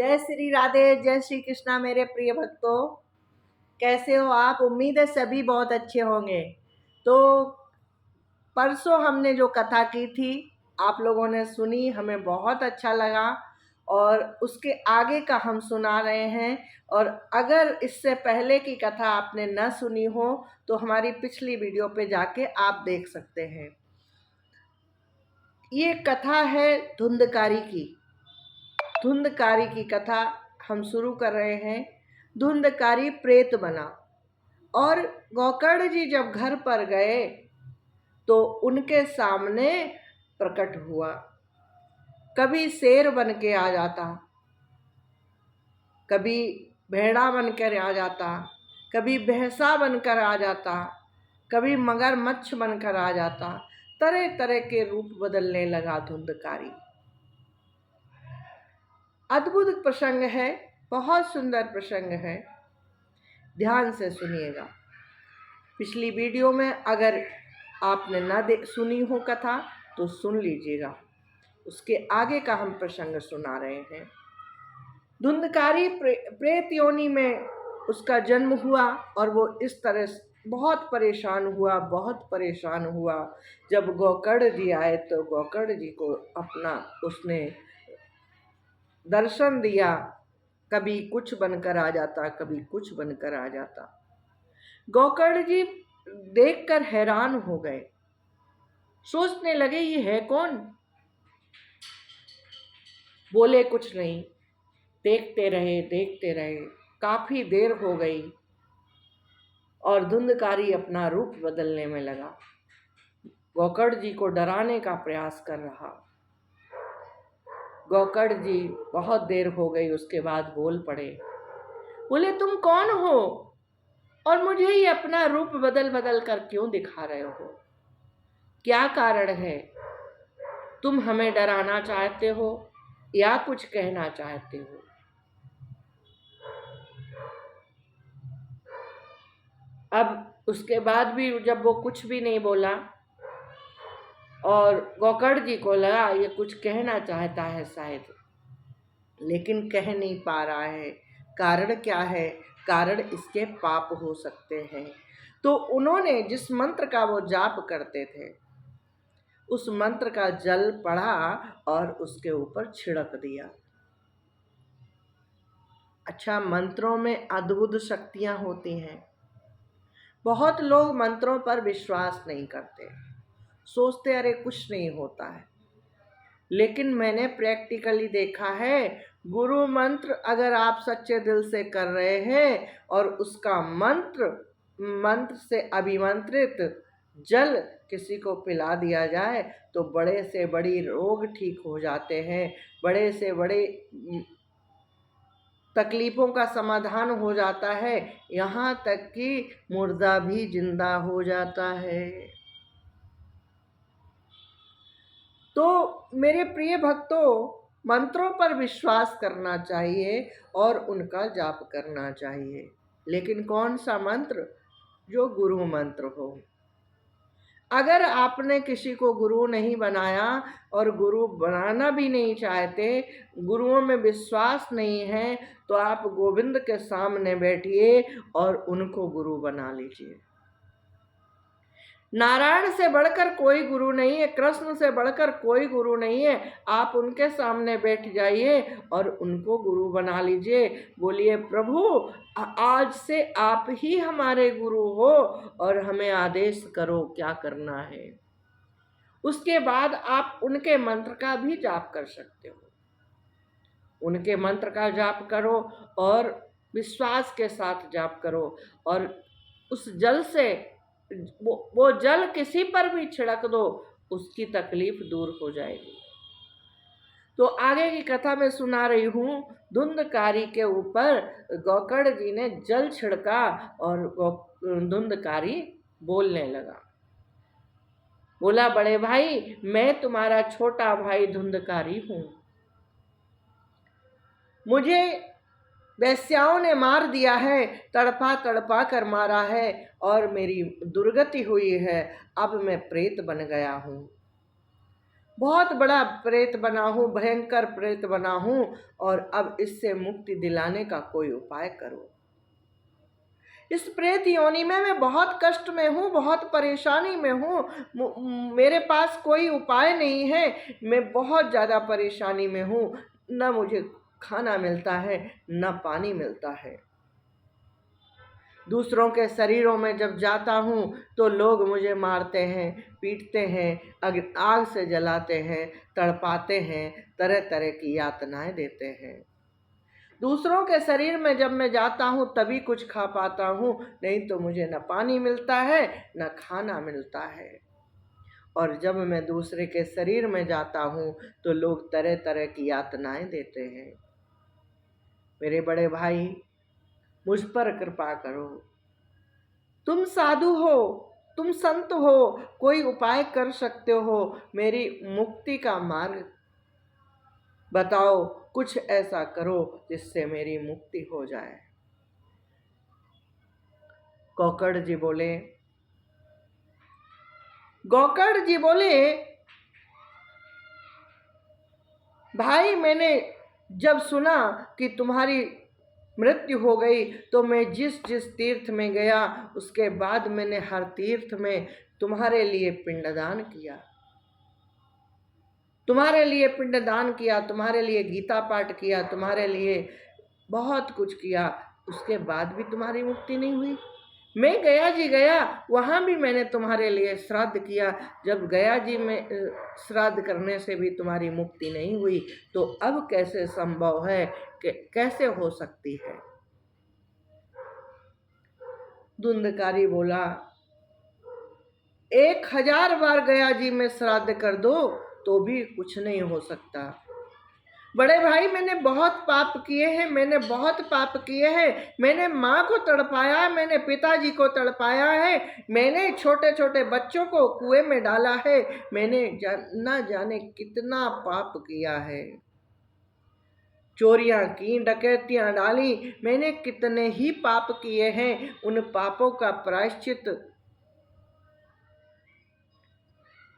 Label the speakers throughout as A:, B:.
A: जय श्री राधे, जय श्री कृष्णा मेरे प्रिय भक्तों। कैसे हो आप? उम्मीद है सभी बहुत अच्छे होंगे। तो परसों हमने जो कथा की थी आप लोगों ने सुनी, हमें बहुत अच्छा लगा और उसके आगे का हम सुना रहे हैं। और अगर इससे पहले की कथा आपने न सुनी हो तो हमारी पिछली वीडियो पे जाके आप देख सकते हैं। ये कथा है धुंधकारी की। धुंधकारी की कथा हम शुरू कर रहे हैं। धुंधकारी प्रेत बना और गोकर्ण जी जब घर पर गए तो उनके सामने प्रकट हुआ। कभी शेर बन के आ जाता, कभी भेड़ा बनकर आ जाता, कभी भैंसा बनकर आ जाता, कभी मगरमच्छ बनकर आ जाता। तरह तरह के रूप बदलने लगा धुंधकारी। अद्भुत प्रसंग है, बहुत सुंदर प्रसंग है, ध्यान से सुनिएगा। पिछली वीडियो में अगर आपने ना सुनी हो कथा तो सुन लीजिएगा, उसके आगे का हम प्रसंग सुना रहे हैं। धुंधकारी प्रेत योनि में उसका जन्म हुआ और वो इस तरह बहुत परेशान हुआ, बहुत परेशान हुआ। जब गोकर्ण जी आए तो गोकर्ण जी को अपना उसने दर्शन दिया। कभी कुछ बनकर आ जाता, कभी कुछ बनकर आ जाता। गोकर्ण जी देखकर हैरान हो गए, सोचने लगे ये है कौन। बोले कुछ नहीं, देखते रहे। काफी देर हो गई और धुंधकारी अपना रूप बदलने में लगा। गोकर्ण जी को डराने का प्रयास कर रहा। गोकर्ण जी बहुत देर हो गई, उसके बाद बोल पड़े। बोले तुम कौन हो और मुझे ये अपना रूप बदल बदल कर क्यों दिखा रहे हो? क्या कारण है? तुम हमें डराना चाहते हो या कुछ कहना चाहते हो? अब उसके बाद भी जब वो कुछ भी नहीं बोला और गोकर्ण जी को लगा ये कुछ कहना चाहता है शायद, लेकिन कह नहीं पा रहा है। कारण क्या है? कारण इसके पाप हो सकते हैं। तो उन्होंने जिस मंत्र का वो जाप करते थे उस मंत्र का जल पढ़ा और उसके ऊपर छिड़क दिया। अच्छा, मंत्रों में अद्भुत शक्तियां होती हैं। बहुत लोग मंत्रों पर विश्वास नहीं करते, सोचते अरे कुछ नहीं होता है। लेकिन मैंने प्रैक्टिकली देखा है, गुरु मंत्र अगर आप सच्चे दिल से कर रहे हैं और उसका मंत्र से अभिमंत्रित जल किसी को पिला दिया जाए तो बड़े से बड़ी रोग ठीक हो जाते हैं, बड़े से बड़े तकलीफों का समाधान हो जाता है, यहाँ तक कि मुर्दा भी जिंदा हो जाता है। तो मेरे प्रिय भक्तों, मंत्रों पर विश्वास करना चाहिए और उनका जाप करना चाहिए, लेकिन कौन सा मंत्र? जो गुरु मंत्र हो। अगर आपने किसी को गुरु नहीं बनाया और गुरु बनाना भी नहीं चाहते, गुरुओं में विश्वास नहीं है, तो आप गोविंद के सामने बैठिए और उनको गुरु बना लीजिए। नारायण से बढ़कर कोई गुरु नहीं है, कृष्ण से बढ़कर कोई गुरु नहीं है। आप उनके सामने बैठ जाइए और उनको गुरु बना लीजिए। बोलिए प्रभु आज से आप ही हमारे गुरु हो और हमें आदेश करो क्या करना है। उसके बाद आप उनके मंत्र का भी जाप कर सकते हो। उनके मंत्र का जाप करो और विश्वास के साथ जाप करो और उस जल से वो जल किसी पर भी छिड़क दो, उसकी तकलीफ दूर हो जाएगी। तो आगे की कथा में सुना रही हूँ। धुंधकारी के ऊपर गोकर्ण जी ने जल छिड़का और धुंधकारी बोलने लगा। बोला बड़े भाई, मैं तुम्हारा छोटा भाई धुंधकारी हूँ। मुझे वैश्याओं ने मार दिया है, तड़पा तड़पा कर मारा है और मेरी दुर्गति हुई है। अब मैं प्रेत बन गया हूँ। बहुत बड़ा प्रेत बना हूँ, भयंकर प्रेत बना हूँ, और अब इससे मुक्ति दिलाने का कोई उपाय करो। इस प्रेत योनि में मैं बहुत कष्ट में हूँ, बहुत परेशानी में हूँ, मेरे पास कोई उपाय नहीं है, मैं बहुत ज़्यादा परेशानी में हूँ, न मुझे खाना मिलता है, न पानी मिलता है। दूसरों के शरीरों में जब जाता हूँ तो लोग मुझे मारते हैं, पीटते हैं, आग से जलाते हैं, तड़पाते हैं, तरह तरह की यातनाएं देते हैं। दूसरों के शरीर में जब मैं जाता हूँ तभी कुछ खा पाता हूँ, नहीं तो मुझे न पानी मिलता है न खाना मिलता है। और जब मैं दूसरे के शरीर में जाता हूँ तो लोग तरह तरह की यातनाएं देते हैं। मेरे बड़े भाई, मुझ पर कृपा करो। तुम साधु हो, तुम संत हो, कोई उपाय कर सकते हो, मेरी मुक्ति का मार्ग बताओ, कुछ ऐसा करो जिससे मेरी मुक्ति हो जाए। गोकर्ण जी बोले, भाई मैंने जब सुना कि तुम्हारी मृत्यु हो गई तो मैं जिस जिस तीर्थ में गया उसके बाद मैंने हर तीर्थ में तुम्हारे लिए पिंडदान किया, तुम्हारे लिए पिंडदान किया, तुम्हारे लिए गीता पाठ किया, तुम्हारे लिए बहुत कुछ किया, उसके बाद भी तुम्हारी मुक्ति नहीं हुई। मैं गया जी गया, वहाँ भी मैंने तुम्हारे लिए श्राद्ध किया, जब गया जी में श्राद्ध करने से भी तुम्हारी मुक्ति नहीं हुई, तो अब कैसे संभव है, कि कैसे हो सकती है। धुंधकारी बोला, 1000 बार गया जी में श्राद्ध कर दो तो भी कुछ नहीं हो सकता। बड़े भाई, मैंने बहुत पाप किए हैं, मैंने बहुत पाप किए हैं, मैंने माँ को तड़पाया है, मैंने पिताजी को तड़पाया है, मैंने छोटे छोटे बच्चों को कुएं में डाला है, मैंने ना जाने कितना पाप किया है, चोरियां की, डकैतियां डाली, मैंने कितने ही पाप किए हैं। उन पापों का प्रायश्चित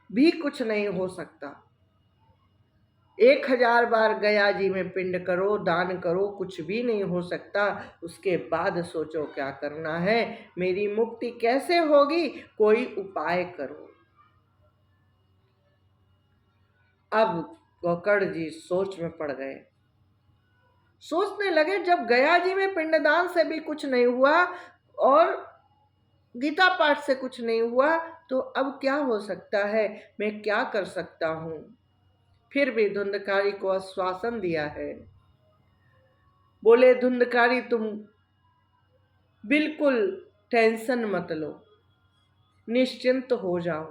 A: भी कुछ नहीं हो सकता। 1000 बार गया जी में पिंड करो, दान करो, कुछ भी नहीं हो सकता। उसके बाद सोचो क्या करना है, मेरी मुक्ति कैसे होगी, कोई उपाय करो। अब गोकर्ण जी सोच में पड़ गए, सोचने लगे, जब गया जी में पिंडदान से भी कुछ नहीं हुआ और गीता पाठ से कुछ नहीं हुआ, तो अब क्या हो सकता है, मैं क्या कर सकता हूँ। फिर भी धुंधकारी को आश्वासन दिया है। बोले, धुंधकारी तुम बिल्कुल टेंशन मत लो, निश्चिंत हो जाओ,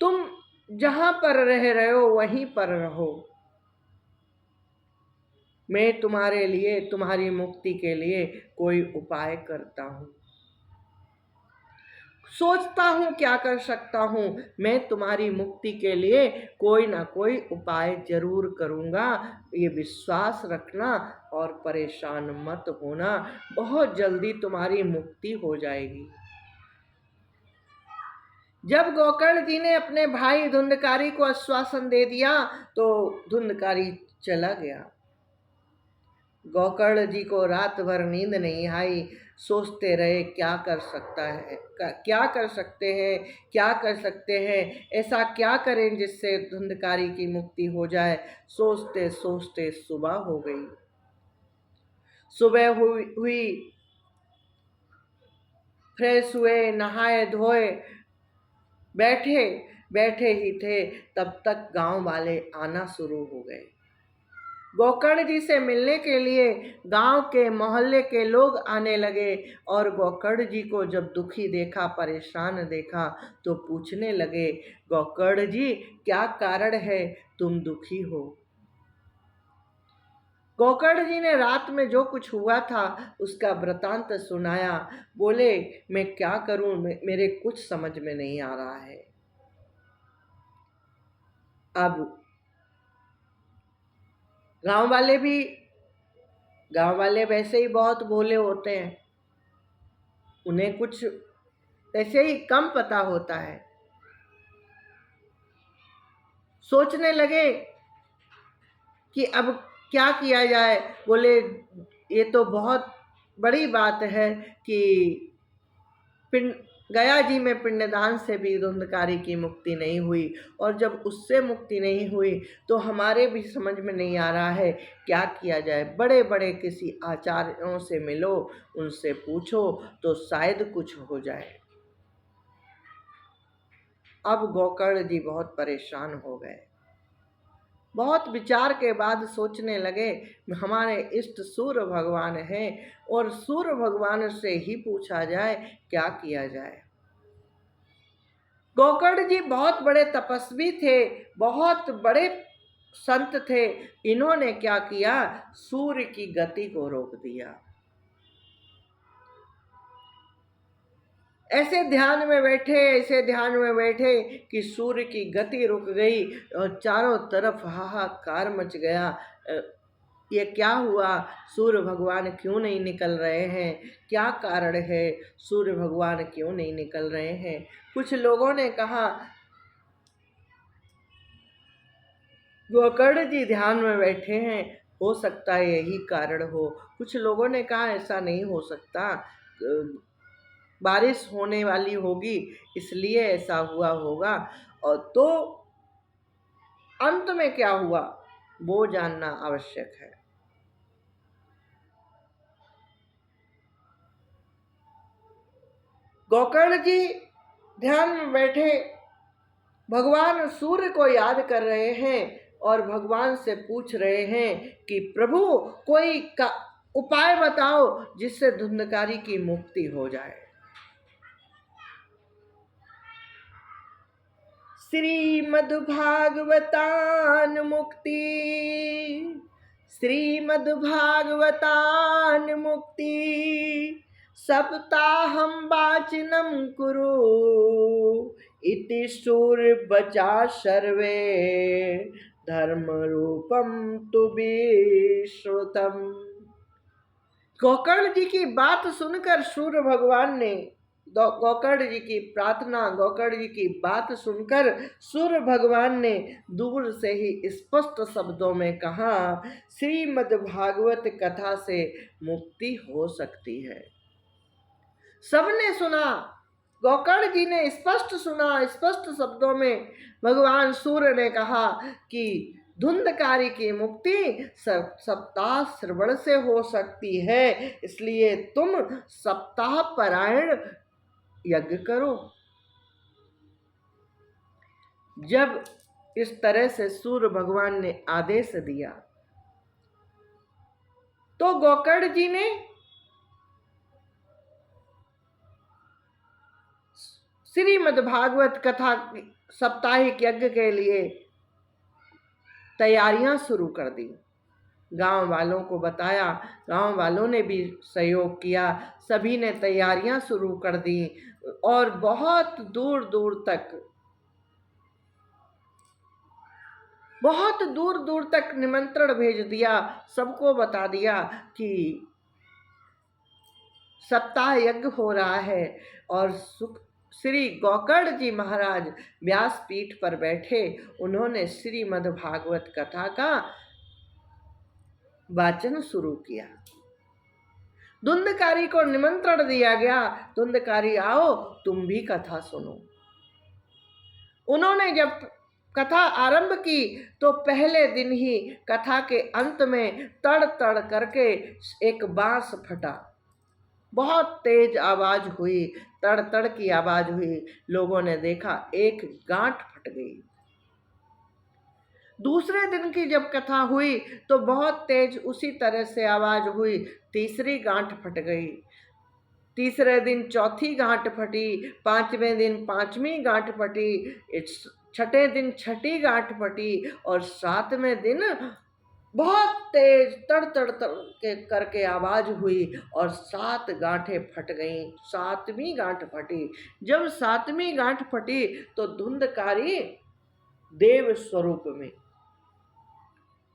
A: तुम जहां पर रह रहे हो वहीं पर रहो, मैं तुम्हारे लिए, तुम्हारी मुक्ति के लिए कोई उपाय करता हूं, सोचता हूं क्या कर सकता हूं, मैं तुम्हारी मुक्ति के लिए कोई ना कोई उपाय जरूर करूंगा, ये विश्वास रखना और परेशान मत होना, बहुत जल्दी तुम्हारी मुक्ति हो जाएगी। जब गोकर्ण जी ने अपने भाई धुंधकारी को आश्वासन दे दिया तो धुंधकारी चला गया। गोकर्ण जी को रात भर नींद नहीं आई, सोचते रहे क्या कर सकता है, क्या कर सकते हैं, क्या कर सकते हैं, ऐसा क्या करें जिससे धुंधकारी की मुक्ति हो जाए। सोचते सोचते सुबह हो गई। सुबह हुई, फ्रेश हुए, नहाए धोए, बैठे बैठे ही थे, तब तक गांव वाले आना शुरू हो गए। गोकर्ण जी से मिलने के लिए गांव के मोहल्ले के लोग आने लगे, और गोकर्ण जी को जब दुखी देखा, परेशान देखा, तो पूछने लगे, गोकर्ण जी क्या कारण है, तुम दुखी हो। गोकर्ण जी ने रात में जो कुछ हुआ था उसका वृतांत सुनाया। बोले, मैं क्या करूं, मेरे कुछ समझ में नहीं आ रहा है। अब गांव वाले वैसे ही बहुत भोले होते हैं, उन्हें कुछ ऐसे ही कम पता होता है। सोचने लगे कि अब क्या किया जाए। बोले ये तो बहुत बड़ी बात है कि पिंड गया जी में पिंडदान से भी धुंधकारी की मुक्ति नहीं हुई, और जब उससे मुक्ति नहीं हुई तो हमारे भी समझ में नहीं आ रहा है क्या किया जाए। बड़े बड़े किसी आचार्यों से मिलो, उनसे पूछो तो शायद कुछ हो जाए। अब गोकर्ण जी बहुत परेशान हो गए। बहुत विचार के बाद सोचने लगे हमारे इष्ट सूर्य भगवान हैं और सूर्य भगवान से ही पूछा जाए क्या किया जाए। गोकर्ण जी बहुत बड़े तपस्वी थे, बहुत बड़े संत थे। इन्होंने क्या किया, सूर्य की गति को रोक दिया। ऐसे ध्यान में बैठे कि सूर्य की गति रुक गई और चारों तरफ हाहाकार मच गया। ये क्या हुआ, सूर्य भगवान क्यों नहीं निकल रहे हैं, क्या कारण है, सूर्य भगवान क्यों नहीं निकल रहे हैं। कुछ लोगों ने कहा गोकर्ण जी ध्यान में बैठे हैं, हो सकता है यही कारण हो। कुछ लोगों ने कहा ऐसा नहीं हो सकता, बारिश होने वाली होगी इसलिए ऐसा हुआ होगा। और तो अंत में क्या हुआ वो जानना आवश्यक है। गोकर्ण जी ध्यान में बैठे भगवान सूर्य को याद कर रहे हैं और भगवान से पूछ रहे हैं कि प्रभु कोई का उपाय बताओ जिससे धुंधकारी की मुक्ति हो जाए। श्रीमद्भागवतान मुक्ति, श्रीमद्भागवतान मुक्ति, सप्ताहं वाचिनं कुरु इति सूर्यवचा सर्वे धर्म रूपम तु विश्रुतम। गोकर्ण जी की बात सुनकर सूर्य भगवान ने गोकर्ण जी की प्रार्थना, गोकर्ण जी की बात सुनकर सूर्य भगवान ने दूर से ही स्पष्ट शब्दों में कहा, श्रीमद् भागवत कथा से मुक्ति हो सकती है। सबने सुना, गोकर्ण जी ने स्पष्ट सुना, स्पष्ट शब्दों में भगवान सूर्य ने कहा कि धुंधकारी की मुक्ति सप्ताह श्रवण से हो सकती है, इसलिए तुम सप्ताह पारायण यज्ञ करो। जब इस तरह से सूर्य भगवान ने आदेश दिया तो गोकर्ण जी ने श्रीमद्भागवत कथा साप्ताहिक यज्ञ के लिए तैयारियां शुरू कर दी। गांव वालों को बताया, गांव वालों ने भी सहयोग किया, सभी ने तैयारियां शुरू कर दी और बहुत दूर दूर तक निमंत्रण भेज दिया। सबको बता दिया कि सप्ताह यज्ञ हो रहा है और श्री गोकर्ण जी महाराज व्यासपीठ पर बैठे, उन्होंने श्रीमद् भागवत कथा का वाचन शुरू किया। धुंधकारी को निमंत्रण दिया गया, धुंधकारी आओ तुम भी कथा सुनो। उन्होंने जब कथा आरंभ की तो पहले दिन ही कथा के अंत में तड़ तड़ करके एक बांस फटा, बहुत तेज आवाज हुई, तड़ तड़ की आवाज हुई। लोगों ने देखा एक गांठ फट गई। दूसरे दिन की जब कथा हुई तो बहुत तेज उसी तरह से आवाज हुई, तीसरी गांठ फट गई। तीसरे दिन चौथी गांठ फटी, पांचवें दिन पांचवी गांठ फटी, छठे दिन छठी गांठ फटी और सातवें दिन बहुत तेज तड़ तड़ के करके आवाज हुई और 7 गांठें फट गईं। 7वीं गांठ फटी। जब 7वीं गांठ फटी तो धुंधकारी देव स्वरूप में,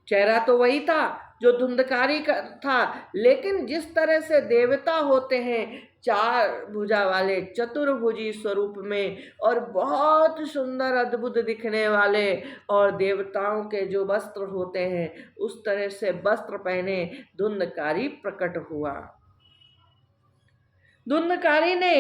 A: चेहरा तो वही था जो धुंधकारी का था, लेकिन जिस तरह से देवता होते हैं चार भुजा वाले चतुर्भुजी स्वरूप में और बहुत सुंदर अद्भुत दिखने वाले और देवताओं के जो वस्त्र होते हैं उस तरह से वस्त्र पहने धुंधकारी प्रकट हुआ। धुंधकारी ने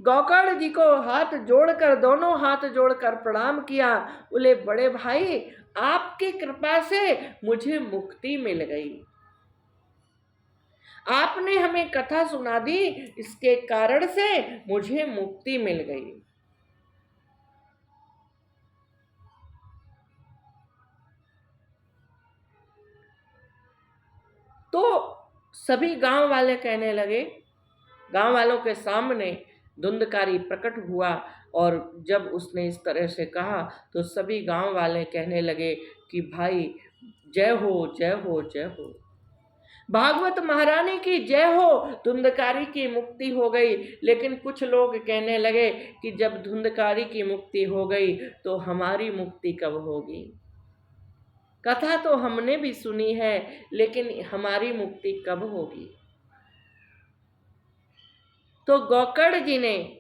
A: गोकर्ण जी को हाथ जोड़कर, दोनों हाथ जोड़कर प्रणाम किया। बोले बड़े भाई, आपकी कृपा से मुझे मुक्ति मिल गई। आपने हमें कथा सुना दी, इसके कारण से मुझे मुक्ति मिल गई। तो सभी गांव वाले कहने लगे, गांव वालों के सामने धुंधकारी प्रकट हुआ और जब उसने इस तरह से कहा तो सभी गांव वाले कहने लगे कि भाई जय हो जय हो जय हो, भागवत महारानी की जय हो, धुंधकारी की मुक्ति हो गई। लेकिन कुछ लोग कहने लगे कि जब धुंधकारी की मुक्ति हो गई तो हमारी मुक्ति कब होगी? कथा तो हमने भी सुनी है, लेकिन हमारी मुक्ति कब होगी? तो गोकर्ण जी ने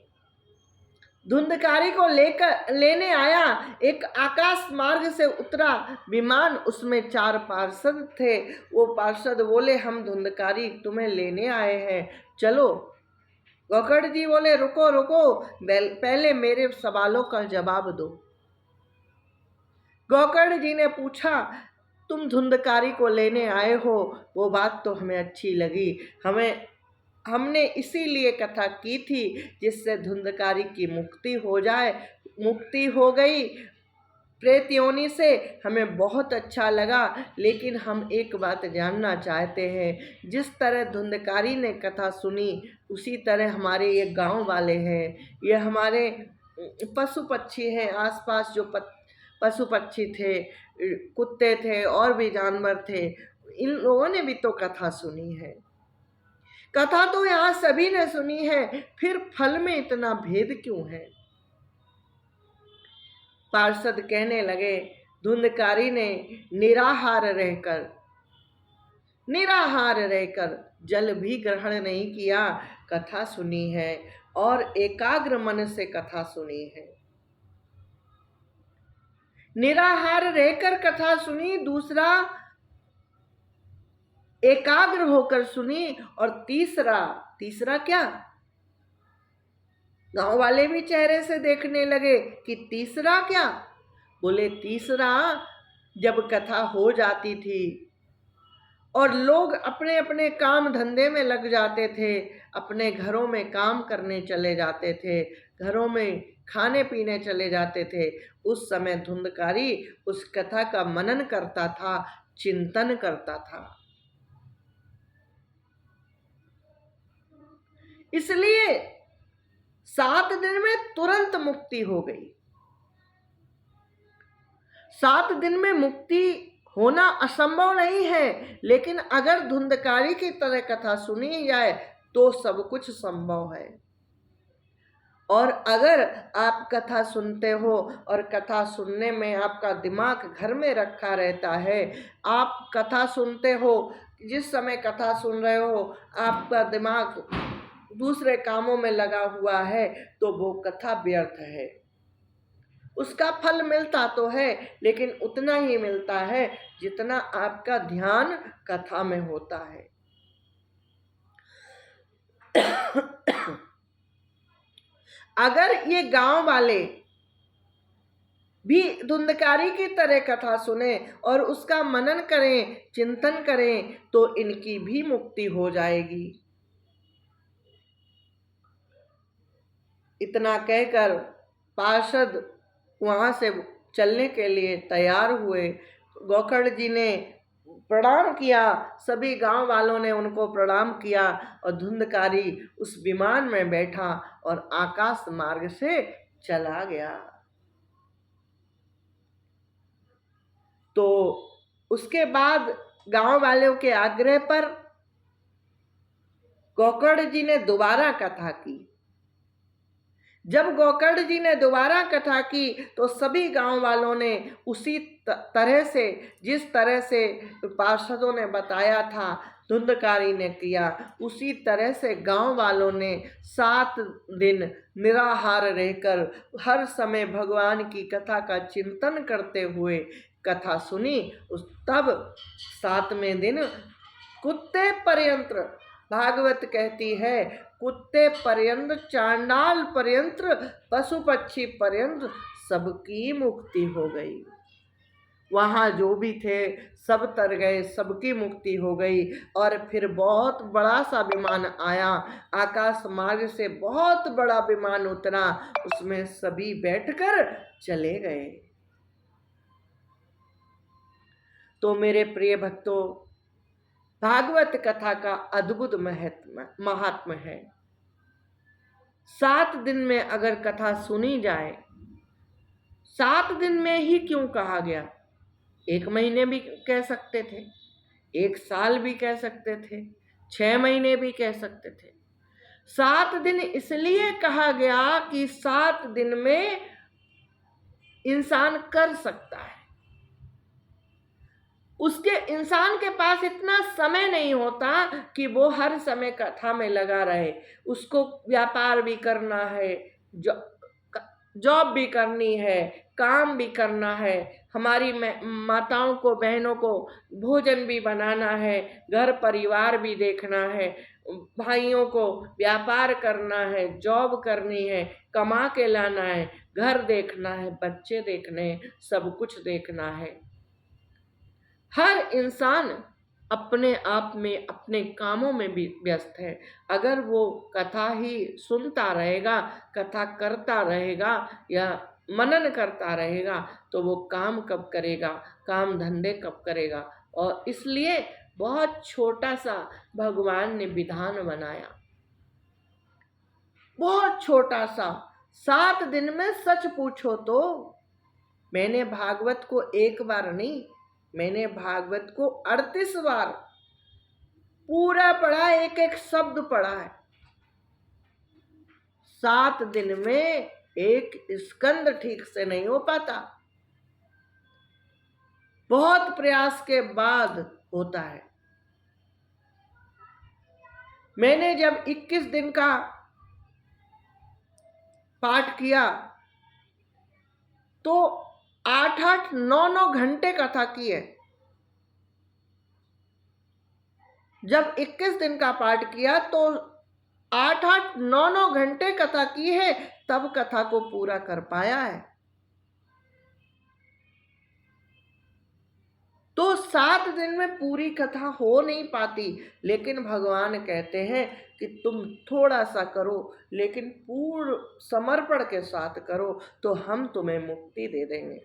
A: धुंधकारी को लेने आया, एक आकाश मार्ग से उतरा विमान, उसमें 4 पार्षद थे। वो पार्षद बोले हम धुंधकारी तुम्हें लेने आए हैं, चलो। गोकर्ण जी बोले रुको रुको, पहले मेरे सवालों का जवाब दो। गोकर्ण जी ने पूछा तुम धुंधकारी को लेने आए हो, वो बात तो हमें अच्छी लगी, हमने इसीलिए कथा की थी जिससे धुंधकारी की मुक्ति हो जाए। मुक्ति हो गई प्रेत योनि से, हमें बहुत अच्छा लगा। लेकिन हम एक बात जानना चाहते हैं, जिस तरह धुंधकारी ने कथा सुनी उसी तरह हमारे ये गांव वाले हैं, ये हमारे पशु पक्षी हैं, आसपास जो पशु पक्षी थे, कुत्ते थे और भी जानवर थे, इन लोगों ने भी तो कथा सुनी है। कथा तो यहाँ सभी ने सुनी है, फिर फल में इतना भेद क्यों है? पार्षद कहने लगे धुंधकारी ने निराहार रहकर जल भी ग्रहण नहीं किया, कथा सुनी है और एकाग्र मन से कथा सुनी है। निराहार रहकर कथा सुनी, दूसरा एकाग्र होकर सुनी, और तीसरा क्या? गांव वाले भी चेहरे से देखने लगे कि तीसरा क्या? बोले तीसरा, जब कथा हो जाती थी और लोग अपने अपने काम धंधे में लग जाते थे, अपने घरों में काम करने चले जाते थे, घरों में खाने पीने चले जाते थे, उस समय धुंधकारी उस कथा का मनन करता था, चिंतन करता था। इसलिए 7 दिन में तुरंत मुक्ति हो गई। 7 दिन में मुक्ति होना असंभव नहीं है, लेकिन अगर धुंधकारी की तरह कथा सुनी जाए तो सब कुछ संभव है। और अगर आप कथा सुनते हो और कथा सुनने में आपका दिमाग घर में रखा रहता है, आप कथा सुनते हो, जिस समय कथा सुन रहे हो आपका दिमाग दूसरे कामों में लगा हुआ है, तो वो कथा व्यर्थ है। उसका फल मिलता तो है, लेकिन उतना ही मिलता है जितना आपका ध्यान कथा में होता है। अगर ये गांव वाले भी धुंधकारी की तरह कथा सुने और उसका मनन करें, चिंतन करें, तो इनकी भी मुक्ति हो जाएगी। इतना कहकर पार्षद वहां से चलने के लिए तैयार हुए। गोकर्ण जी ने प्रणाम किया, सभी गांव वालों ने उनको प्रणाम किया और धुंधकारी उस विमान में बैठा और आकाश मार्ग से चला गया। तो उसके बाद गांव वालों के आग्रह पर गोकर्ण जी ने दोबारा कथा की। जब गोकर्ण जी ने दोबारा कथा की तो सभी गांव वालों ने उसी तरह से, जिस तरह से पार्षदों ने बताया था, धुंधकारी ने किया, उसी तरह से गांव वालों ने 7 दिन निराहार रहकर हर समय भगवान की कथा का चिंतन करते हुए कथा सुनी। तब 7वें दिन कुत्ते पर्यंत, भागवत कहती है, कुत्ते पर्यंत, चांडाल पर्यंत, पशु पक्षी पर्यंत सबकी मुक्ति हो गई। वहाँ जो भी थे सब तर गए, सबकी मुक्ति हो गई। और फिर बहुत बड़ा सा विमान आया, आकाश मार्ग से बहुत बड़ा विमान उतरा, उसमें सभी बैठकर चले गए। तो मेरे प्रिय भक्तों, भागवत कथा का अद्भुत महात्म है। 7 दिन में अगर कथा सुनी जाए, 7 दिन में ही क्यों कहा गया? 1 महीने भी कह सकते थे, 1 साल भी कह सकते थे, 6 महीने भी कह सकते थे। 7 दिन इसलिए कहा गया कि 7 दिन में इंसान कर सकता है। उसके इंसान के पास इतना समय नहीं होता कि वो हर समय कथा में लगा रहे। उसको व्यापार भी करना है, जॉब भी करनी है, काम भी करना है, हमारी माताओं को, बहनों को भोजन भी बनाना है, घर परिवार भी देखना है, भाइयों को व्यापार करना है, जॉब करनी है, कमा के लाना है, घर देखना है, बच्चे देखने हैं, सब कुछ देखना है। हर इंसान अपने आप में, अपने कामों में भी व्यस्त है। अगर वो कथा ही सुनता रहेगा, कथा करता रहेगा या मनन करता रहेगा, तो वो काम कब करेगा, काम धंधे कब करेगा? और इसलिए बहुत छोटा सा भगवान ने विधान बनाया, बहुत छोटा सा। 7 दिन में सच पूछो तो मैंने भागवत को 1 बार नहीं, मैंने भागवत को 38 बार पूरा पढ़ा, एक एक शब्द पढ़ा है। 7 दिन में एक स्कंद ठीक से नहीं हो पाता, बहुत प्रयास के बाद होता है। मैंने जब 21 दिन का पाठ किया तो 8-8, 9-9 घंटे कथा की है। जब 21 दिन का पाठ किया तो 8-8, 9-9 घंटे कथा की है, तब कथा को पूरा कर पाया है। तो 7 दिन में पूरी कथा हो नहीं पाती, लेकिन भगवान कहते हैं कि तुम थोड़ा सा करो, लेकिन पूर्ण समर्पण के साथ करो, तो हम तुम्हें मुक्ति दे देंगे।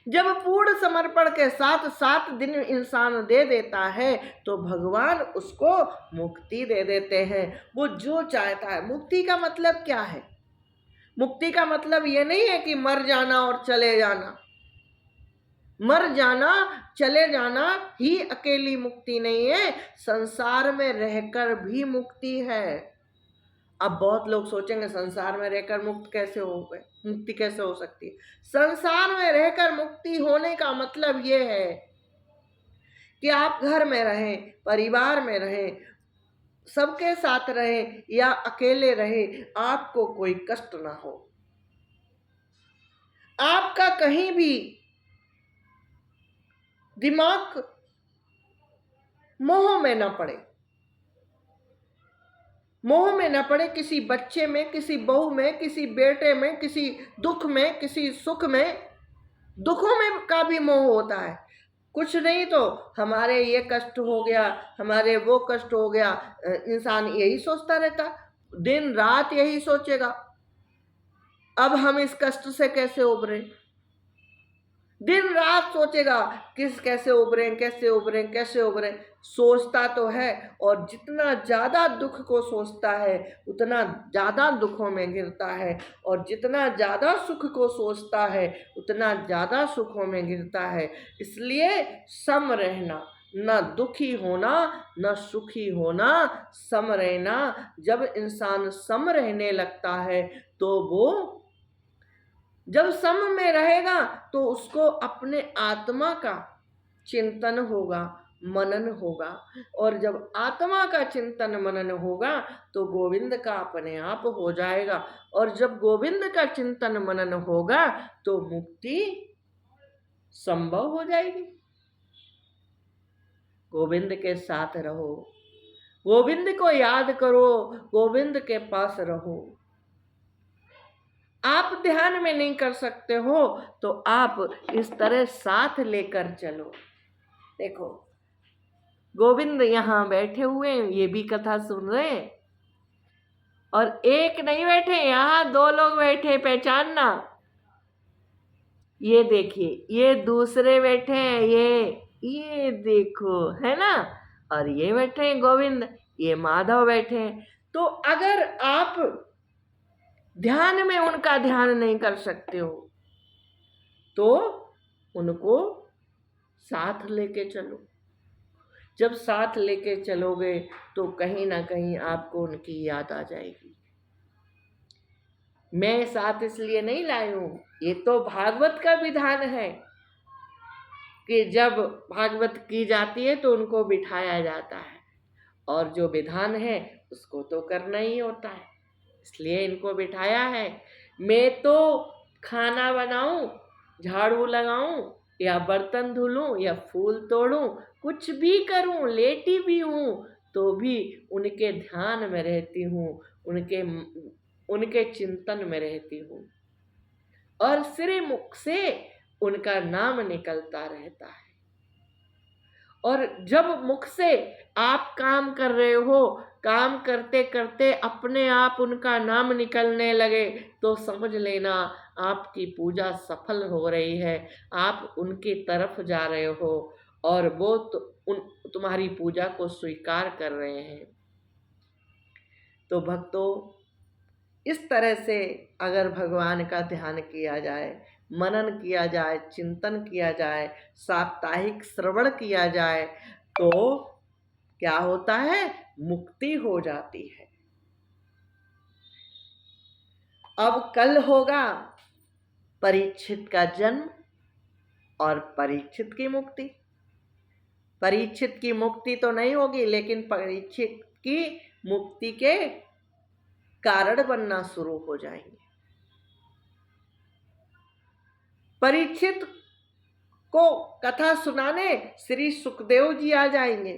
A: जब पूर्ण समर्पण के साथ 7 दिन इंसान दे देता है, तो भगवान उसको मुक्ति दे देते हैं। वो जो चाहता है। मुक्ति का मतलब क्या है? मुक्ति का मतलब ये नहीं है कि मर जाना और चले जाना। मर जाना, चले जाना ही अकेली मुक्ति नहीं है, संसार में रहकर भी मुक्ति है। अब बहुत लोग सोचेंगे संसार में रहकर मुक्ति कैसे हो सकती है? संसार में रहकर मुक्ति होने का मतलब ये है कि आप घर में रहें, परिवार में रहें, सबके साथ रहें या अकेले रहें, आपको कोई कष्ट ना हो, आपका कहीं भी दिमाग मोह में न पड़े, मोह में न पड़े, किसी बच्चे में, किसी बहू में, किसी बेटे में, किसी दुख में, किसी सुख में। दुखों में का भी मोह होता है। कुछ नहीं तो हमारे ये कष्ट हो गया, हमारे वो कष्ट हो गया, इंसान यही सोचता रहता, दिन रात यही सोचेगा, अब हम इस कष्ट से कैसे उबरे, दिन रात सोचेगा कैसे उबरें। सोचता तो है, और जितना ज्यादा दुख को सोचता है उतना ज्यादा दुखों में गिरता है, और जितना ज्यादा सुख को सोचता है उतना ज्यादा सुखों में गिरता है। इसलिए सम रहना, न दुखी होना न सुखी होना, सम रहना। जब इंसान सम रहने लगता है तो वो जब सम में रहेगा तो उसको अपने आत्मा का चिंतन होगा, मनन होगा, और जब आत्मा का चिंतन मनन होगा तो गोविंद का अपने आप हो जाएगा। और जब गोविंद का चिंतन मनन होगा तो मुक्ति संभव हो जाएगी। गोविंद के साथ रहो, गोविंद को याद करो, गोविंद के पास रहो। आप ध्यान में नहीं कर सकते हो तो आप इस तरह साथ लेकर चलो। देखो गोविंद यहाँ बैठे हुए हैं, ये भी कथा सुन रहे हैं, और एक नहीं बैठे, यहाँ दो लोग बैठे, पहचानना। ये देखिए, ये दूसरे बैठे हैं, ये देखो, है ना। और ये बैठे हैं गोविंद, ये माधव बैठे हैं। तो अगर आप ध्यान में उनका ध्यान नहीं कर सकते हो तो उनको साथ लेके चलो। जब साथ लेके चलोगे तो कहीं ना कहीं आपको उनकी याद आ जाएगी। मैं साथ इसलिए नहीं लाई हूं, ये तो भागवत का विधान है कि जब भागवत की जाती है तो उनको बिठाया जाता है, और जो विधान है उसको तो करना ही होता है, इसलिए इनको बिठाया है। मैं तो खाना बनाऊं, झाड़ू लगाऊं, या बर्तन धुलूं, या फूल तोड़ूं, कुछ भी करूं, लेटी भी हूं, तो भी उनके ध्यान में रहती हूं, उनके चिंतन में रहती हूं, और सिरे मुख से उनका नाम निकलता रहता है। और जब मुख से आप काम कर रहे हो, काम करते करते अपने आप उनका नाम निकलने लगे, तो समझ लेना आपकी पूजा सफल हो रही है, आप उनकी तरफ जा रहे हो, और वो तुम्हारी पूजा को स्वीकार कर रहे हैं। तो भक्तों, इस तरह से अगर भगवान का ध्यान किया जाए, मनन किया जाए, चिंतन किया जाए, साप्ताहिक श्रवण किया जाए, तो क्या होता है? मुक्ति हो जाती है। अब कल होगा परीक्षित का जन्म और परीक्षित की मुक्ति। परीक्षित की मुक्ति तो नहीं होगी, लेकिन परीक्षित की मुक्ति के कारण बनना शुरू हो जाएंगे। परीक्षित को कथा सुनाने श्री सुखदेव जी आ जाएंगे,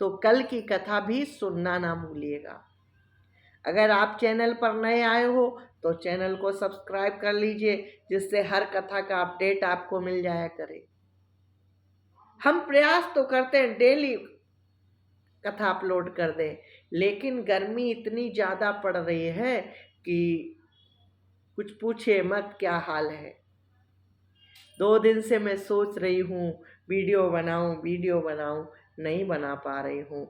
A: तो कल की कथा भी सुनना ना भूलिएगा। अगर आप चैनल पर नए आए हो तो चैनल को सब्सक्राइब कर लीजिए, जिससे हर कथा का अपडेट आपको मिल जाया करे। हम प्रयास तो करते हैं डेली कथा अपलोड कर दें, लेकिन गर्मी इतनी ज़्यादा पड़ रही है कि कुछ पूछे मत क्या हाल है। 2 दिन से मैं सोच रही हूँ वीडियो बनाऊँ, नहीं बना पा रही हूँ।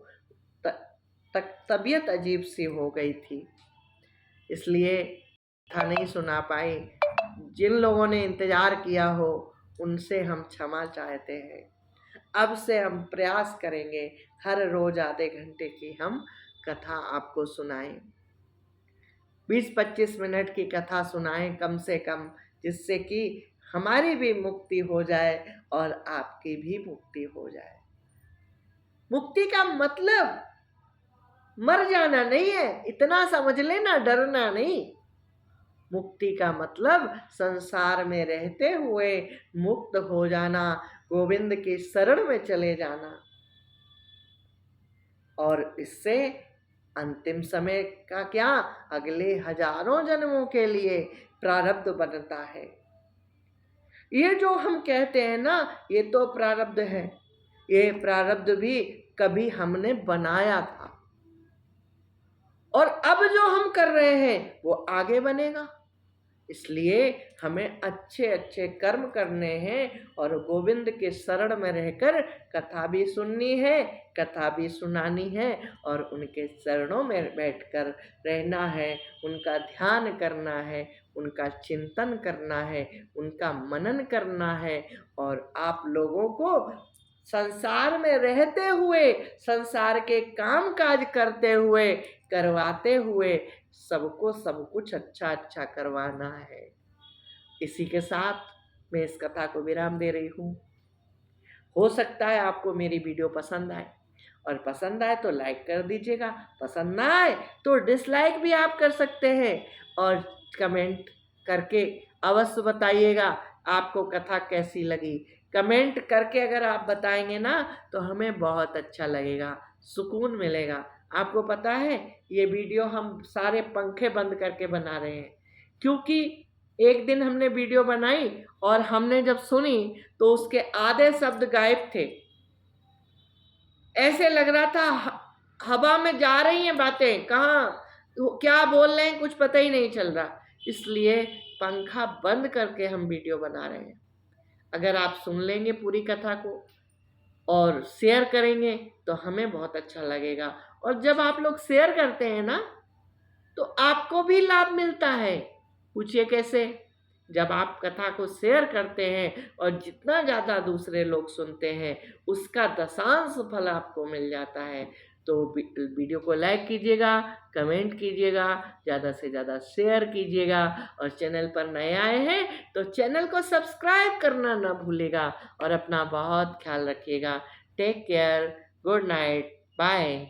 A: तबीयत अजीब सी हो गई थी, इसलिए कथा नहीं सुना पाई। जिन लोगों ने इंतज़ार किया हो उनसे हम क्षमा चाहते हैं। अब से हम प्रयास करेंगे हर रोज़ आधे घंटे की हम कथा आपको सुनाएं, 20-25 मिनट की कथा सुनाएं कम से कम, जिससे कि हमारी भी मुक्ति हो जाए और आपकी भी मुक्ति हो जाए। मुक्ति का मतलब मर जाना नहीं है, इतना समझ लेना, डरना नहीं। मुक्ति का मतलब संसार में रहते हुए मुक्त हो जाना, गोविंद की शरण में चले जाना, और इससे अंतिम समय का क्या, अगले हजारों जन्मों के लिए प्रारब्ध बनता है। ये जो हम कहते हैं ना, ये तो प्रारब्ध है, ये प्रारब्ध भी कभी हमने बनाया था, और अब जो हम कर रहे हैं वो आगे बनेगा। इसलिए हमें अच्छे अच्छे कर्म करने हैं, और गोविंद के शरण में रहकर कथा भी सुननी है, कथा भी सुनानी है, और उनके चरणों में बैठकर रहना है, उनका ध्यान करना है, उनका चिंतन करना है, उनका मनन करना है। और आप लोगों को संसार में रहते हुए, संसार के काम काज करते हुए, करवाते हुए सबको सब कुछ अच्छा अच्छा करवाना है। इसी के साथ मैं इस कथा को विराम दे रही हूँ। हो सकता है आपको मेरी वीडियो पसंद आए, और पसंद आए तो लाइक कर दीजिएगा, पसंद ना आए तो डिसलाइक भी आप कर सकते हैं, और कमेंट करके अवश्य बताइएगा आपको कथा कैसी लगी। कमेंट करके अगर आप बताएंगे ना तो हमें बहुत अच्छा लगेगा, सुकून मिलेगा। आपको पता है ये वीडियो हम सारे पंखे बंद करके बना रहे हैं, क्योंकि एक दिन हमने वीडियो बनाई और हमने जब सुनी तो उसके आधे शब्द गायब थे। ऐसे लग रहा था हवा में जा रही हैं बातें, कहाँ क्या बोल रहे हैं कुछ पता ही नहीं चल रहा। इसलिए पंखा बंद करके हम वीडियो बना रहे हैं। अगर आप सुन लेंगे पूरी कथा को और शेयर करेंगे तो हमें बहुत अच्छा लगेगा। और जब आप लोग शेयर करते हैं ना तो आपको भी लाभ मिलता है। पूछिए कैसे? जब आप कथा को शेयर करते हैं और जितना ज़्यादा दूसरे लोग सुनते हैं उसका दशांश फल आपको मिल जाता है। तो वीडियो को लाइक कीजिएगा, कमेंट कीजिएगा, ज़्यादा से ज़्यादा शेयर कीजिएगा, और चैनल पर नए आए हैं तो चैनल को सब्सक्राइब करना ना भूलिएगा, और अपना बहुत ख्याल रखिएगा। Take care, good night, bye.